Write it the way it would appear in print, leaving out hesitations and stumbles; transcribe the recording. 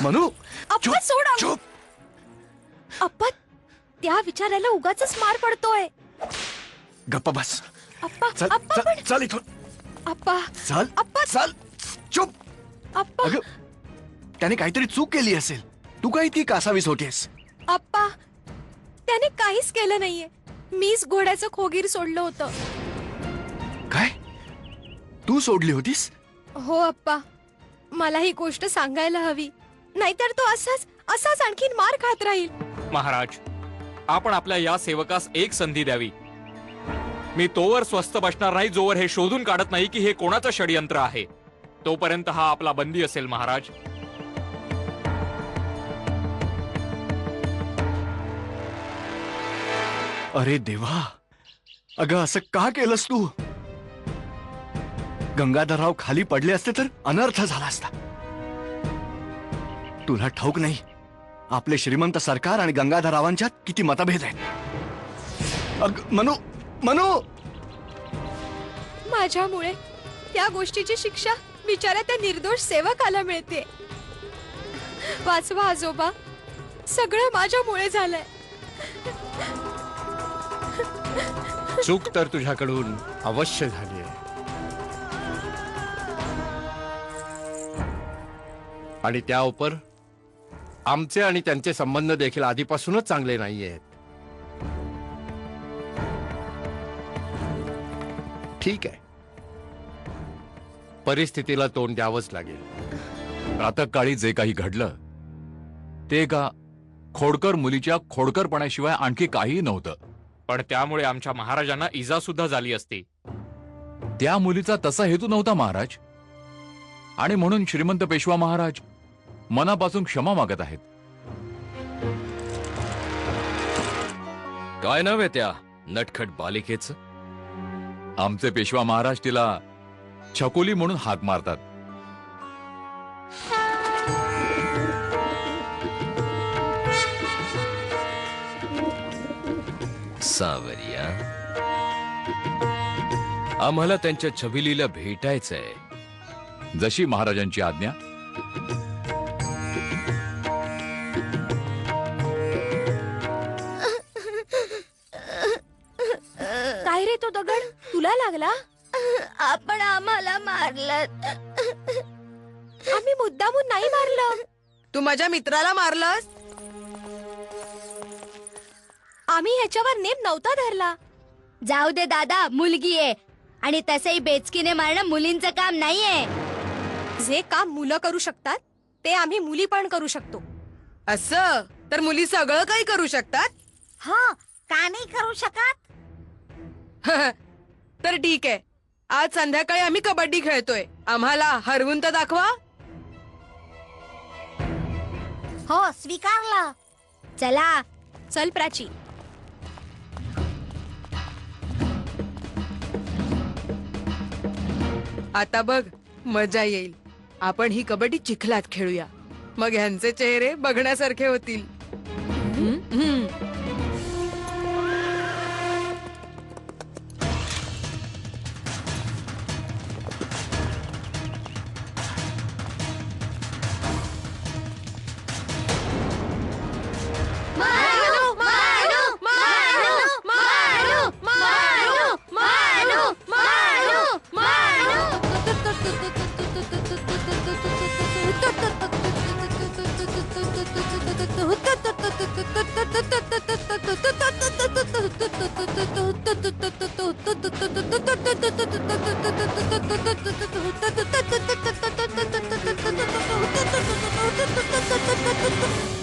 मनू अप्पा सोडा. चुप. अप्पा त्या विचारायला उगाचच मार पडतोय. गप्प बस. अप्पा चल अप्पा चल पण चल इथून. अप्पा चल अप्पा चल. चुप. अप्पा अगं त्याने काहीतरी चूक केली असेल. तू काही ती कासावीस होतीस. अप्पा त्याने काहीच केलं नाहीये. मीच घोड्याचं खोगीर सोडलं होतं. काय तू सोडली होतीस? हो अप्पा, मला ही गोष्ट सांगायला हवी, नाहीतर तो असाच असाच आणखीन मार खात राहील. महाराज, आपण आपल्या या सेवकास एक संधी द्यावी. मी तोवर स्वस्थ बसणार नाही जोवर हे शोधून काढत नाही की हे कोणाचं षडयंत्र आहे. तोपर्यंत हा आपला बंदी असेल महाराज. अरे देवा, अगं असं का केलंस तू? गंगाधरराव खाली पडले असते तर अनर्थ झाला असता. तुला ठाऊक नाही आपले श्रीमंत सरकार आणि गंगाधररावांच्यात किती मतभेद आहेत. मनू मनू, माझ्यामुळे त्या गोष्टीची शिक्षा बिचाऱ्या त्या निर्दोष सेवकाला मिळते. वाचवा आजोबा, सगळं माझ्यामुळे झालंय. चूक तर तुझ्याकडून अवश्य झाली आहे, आणि त्या उपर आमचे आणि त्यांचे संबंध देखील आधीपासूनच चांगले नाहीयेत. ठीक आहे, परिस्थितीला तोंड द्यावंच लागेल. प्रातःकाळी जे काही घडलं ते का खोडकर मुलीच्या खोडकरपणाशिवाय आणखी काहीही नव्हतं. पण त्यामुळे आमच्या महाराजांना इजा सुद्धा झाली असती. त्या मुलीचा तसा हेतू नव्हता महाराज, आणि म्हणून श्रीमंत पेशवा महाराज मनापासून क्षमा मागत आहेत. काय नव्हे त्या नटखट बालिकेचं? आमचे पेशवा महाराज तिला छकुली म्हणून हाक मारतात. सावरिया, आम्हाला त्यांच्या छबिलीला भेटायचंय. जशी महाराजांची आज्ञा. काय रे तो दगड तुला लागला? आपण आम्हाला मारलं. आम्ही मुद्दामून नाही मारलं. तू माझ्या मित्राला मारलंस. आम्ही ह्याच्यावर नेम नव्हता धरला. जाऊ दे दादा, मुलगी आहे, आणि तसंही बेचकीने मारणं मुलींचं काम नाहीये. जे काम मुलं करू शकतात ते आम्ही मुली पण करू शकतो. असं तर मुली सगळं काही करू शकतात. हो, का नाही करू शकत? तर ठीक आहे, आज संध्याकाळी आम्ही कबड्डी खेळतोय. आम्हाला हरवून तर दाखवा. हो, स्वीकारलं. चला. चल प्राची. आता बघ, मजा येईल. आपण ही कबड्डी चिखलात खेळूया, मग ह्यांचे चेहरे बघण्यासारखे होतील. Thank you.